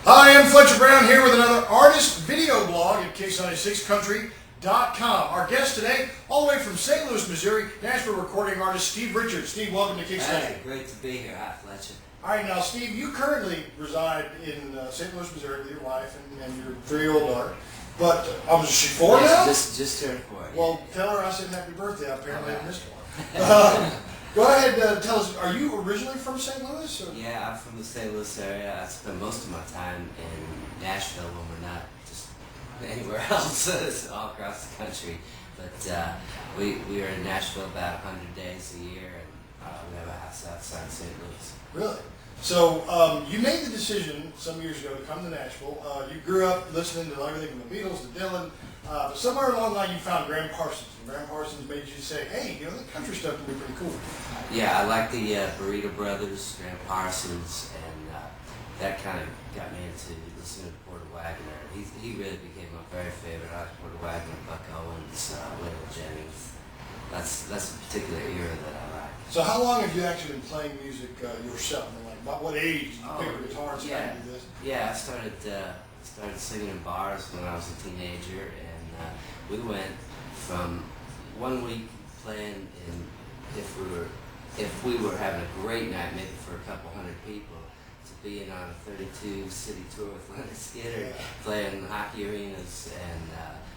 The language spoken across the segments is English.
Hi, I'm Fletcher Brown here with another artist video blog at Case96Country.com. Our guest today, all the way from St. Louis, Missouri, Nashville recording artist Steve Richards. Steve, welcome to Case90. Hey, great to be here. Hi, Fletcher. All right, now, Steve, you currently reside in St. Louis, Missouri with your wife and your 3-year-old daughter. But, is she 4 now? Just turned 4. Well, tell her I said happy birthday. Apparently I missed one. Go ahead, tell us, are you originally from St. Louis? Or? Yeah, I'm from the St. Louis area. I spend most of my time in Nashville when we're not just anywhere else. It's all across the country. But we are in Nashville about 100 days a year, and we have a house outside St. Louis. Really? So you made the decision some years ago to come to Nashville. You grew up listening to everything from the Beatles to Dylan. But somewhere along the line you found Graham Parsons. And Graham Parsons made you say, hey, the country stuff can be pretty cool. Yeah, I like the Burrito Brothers, Graham Parsons, and that kind of got me into listening to Porter Wagoner. He really became my very favorite. I like Porter Wagoner, Buck Owens, Waylon Jennings. That's a particular era that I like. So how long have you actually been playing music yourself? And like, about what age did you pick up a guitar and start to do this? Yeah, I started singing in bars when I was a teenager, and we went from 1 week playing if we were having a great night, maybe for a couple hundred people, to being on a 32 city tour with Leonard Skinner, playing hockey arenas and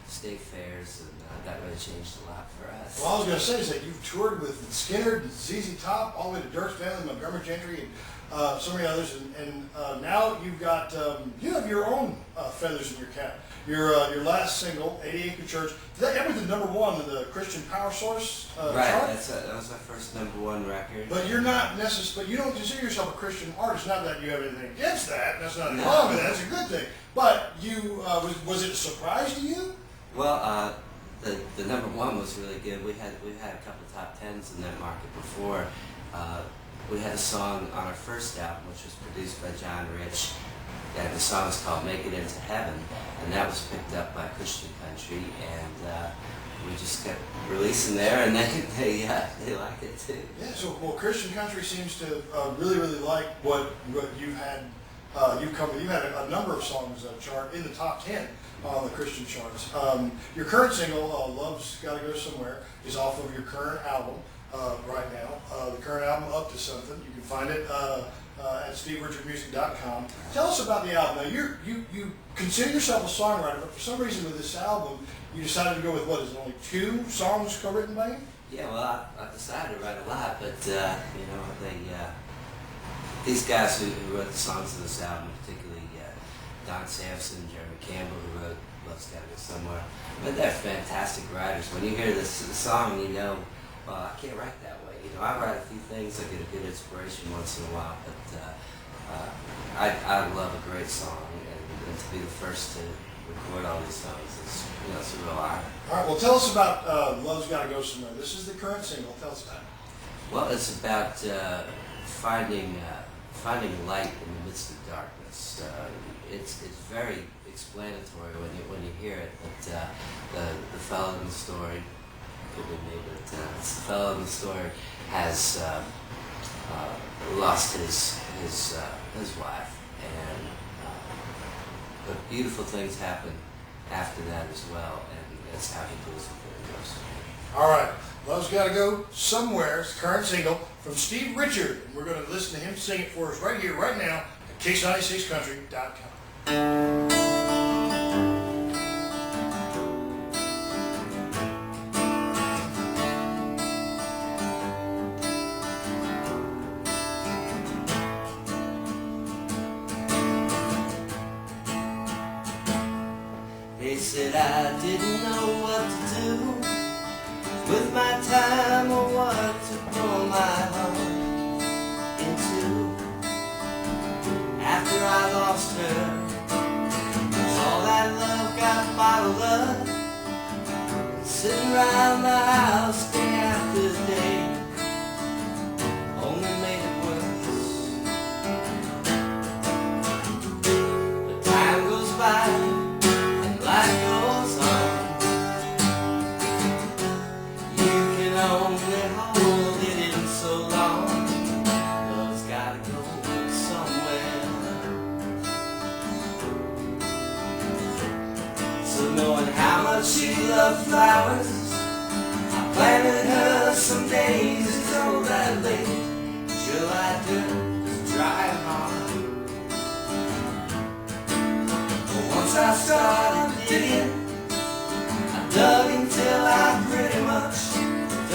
state fairs, and that really changed a lot for us. Well, I was going to say is that you've toured with Skinner, ZZ Top, all the way to Dirk Bentley, Montgomery Gentry, and so many others, and now you've got you have your own feathers in your cap. Your last single, 80 Acre Church, that was the #1 in the Christian Power Source right, chart. that was my first #1 record. But you're not necessarily, but you don't consider yourself a Christian artist. Not that you have anything against that. That's not wrong with that. That's a good thing. But you was it a surprise to you? Well, the #1 was really good. We had a couple of top 10s in that market before. We had a song on our first album, which was produced by John Rich, and the song is called "Make It Into Heaven," and that was picked up by Christian Country, and we just kept releasing there, and then they liked it too. Yeah. So Christian Country seems to really like what you've had. You had a number of songs chart in the top 10 on the Christian charts. Your current single, "Love's Gotta Go Somewhere," is off of your current album right now. The current album, "Up to Something." You can find it at SteveRichardMusic.com. Tell us about the album. Now, you consider yourself a songwriter, but for some reason with this album, you decided to go with what? Is it only 2 songs co-written by you? Yeah, well, I decided to write a lot, but these guys who wrote the songs of this album, particularly Don Sampson, Jeremy Campbell, who wrote "Love's Gotta Go Somewhere," but they're fantastic writers. When you hear this song, you know, well, I can't write that way. I write a few things, I get a good inspiration once in a while, but I love a great song, and to be the first to record all these songs is, it's a real honor. All right, well, tell us about "Love's Gotta Go Somewhere." This is the current single. Tell us about it. Well, it's about finding light in the midst of darkness. It's very explanatory when you hear it. But the fellow in the story, could be me, but the fellow in the story has lost his wife, and but beautiful things happen after that as well, and that's how he deals with it. All right, "Love's Gotta Go Somewhere" is the current single from Steve Richard, and we're going to listen to him sing it for us right here, right now, at Case96Country.com. They said I didn't know what to do with my time, or what to pour my heart into. After I lost her, all that love got bottled up, sitting around the house day after day, only made it worse. But time goes by, life goes on. You can only hold it in so long. Love's gotta go somewhere.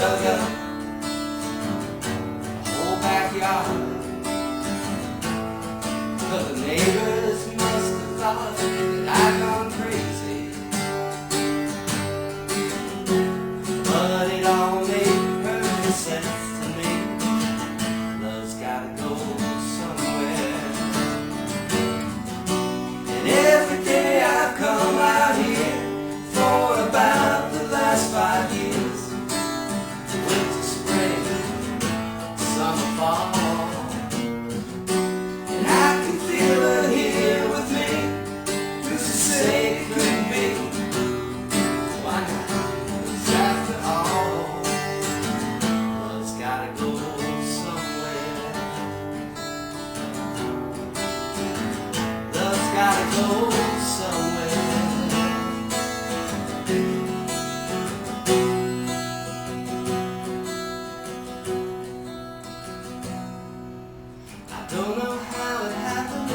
dug up a whole backyard. But the neighbors must have thought that I'd gone crazy. But it all made perfect sense to me. Love's gotta go somewhere. And every day I've come out here for about the last 5 years. Winter, spring, summer, fall. And I can feel her here with me. Who's to say it couldn't be? Why not? 'Cause after all, love's gotta go somewhere. Love's gotta go somewhere. I don't know how it happened.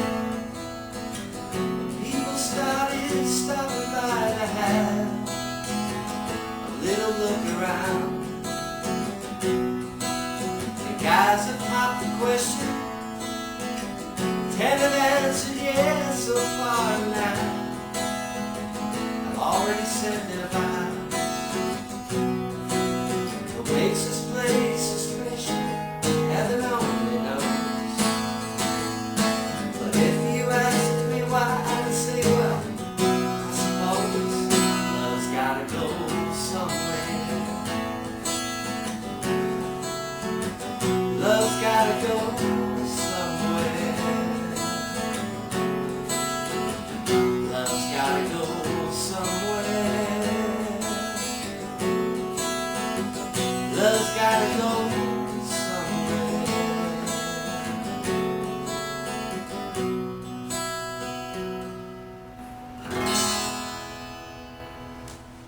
People started stopping by to have a little look around. And guys have popped the question, 10 have answered yes so far now. I've already said their vows. What makes this place so special, heaven only knows. But if you ask me why, I'd say, well, I suppose love's gotta go somewhere. Love's gotta go somewhere. Love's gotta go somewhere. Love's gotta go somewhere.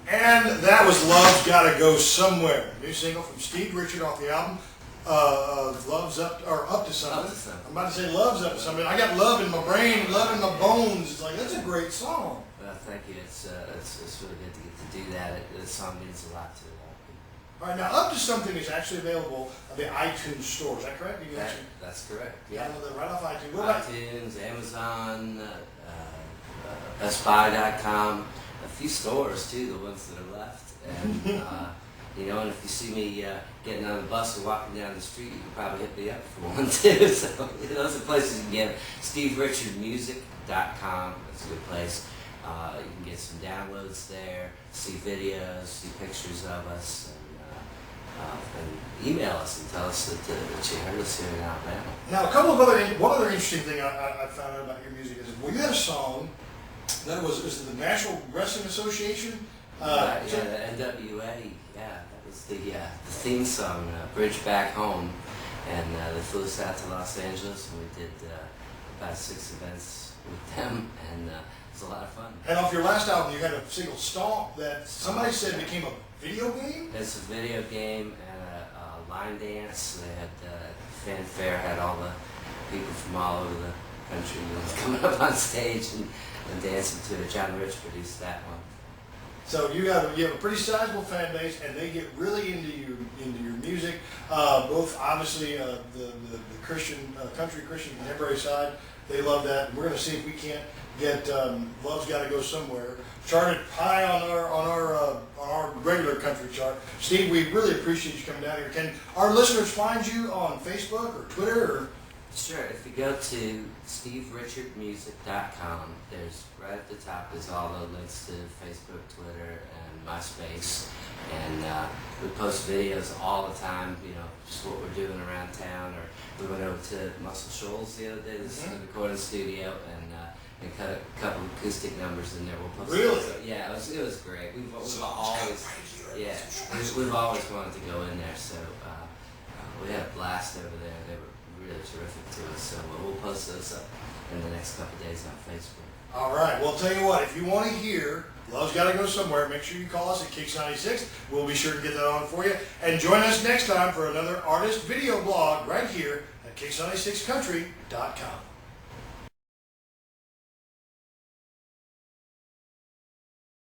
And that was Love's Gotta Go Somewhere, new single from Steve Richard off the album. Love's up to something. Up to Something. I'm about to say Love's up to something. I got love in my brain, love in my bones. It's like, that's a great song. Well, thank you. It's really good to get to do that. The song means a lot to a lot of people. All right, now Up to Something is actually available at the iTunes store. Is that correct? You mentioned That's correct. Yeah. download that right off iTunes. What about iTunes, Amazon, BestBuy.com, a few stores too, the ones that are left. And you know, and if you see me getting on the bus or walking down the street, you can probably hit me up for one too. So those are places you can get. SteveRichardMusic.com. That's a good place. You can get some downloads there, see videos, see pictures of us, and email us and tell us that you heard us here in Alabama. Now, one other interesting thing I found out about your music is, well, you had a song that was the National Wrestling Association. Right, yeah, the NWA, yeah, that was the theme song, Bridge Back Home, and they flew us out to Los Angeles, and we did about 6 events with them, and it was a lot of fun. And off your last album, you had a single, Stomp, that somebody said became a video game? It's a video game and a line dance. They had fanfare, had all the people from all over the country coming up on stage and dancing to it. John Rich produced that one. So you have a pretty sizable fan base, and they get really into your music. Both obviously the Christian country Christian contemporary side, they love that. And we're going to see if we can't get Love's Gotta Go Somewhere charted high on our regular country chart. Steve, we really appreciate you coming down here. Can our listeners find you on Facebook or Twitter? Or? Sure. If you go to SteveRichardMusic.com, there's right at the top is all the links to Facebook, Twitter, and MySpace. And we post videos all the time, you know, just what we're doing around town. Or we went over to Muscle Shoals the other day, this recording studio, and cut a couple acoustic numbers in there. We'll post Really? those. Yeah, it was great. We've always wanted to go in there, so we had a blast over there. They were really terrific to us. So we'll post those up in the next couple of days on Facebook. All right. Well, I'll tell you what, if you want to hear Love's Gotta Go Somewhere, make sure you call us at Kicks 96. We'll be sure to get that on for you. And join us next time for another artist video blog right here at Kicks96Country.com.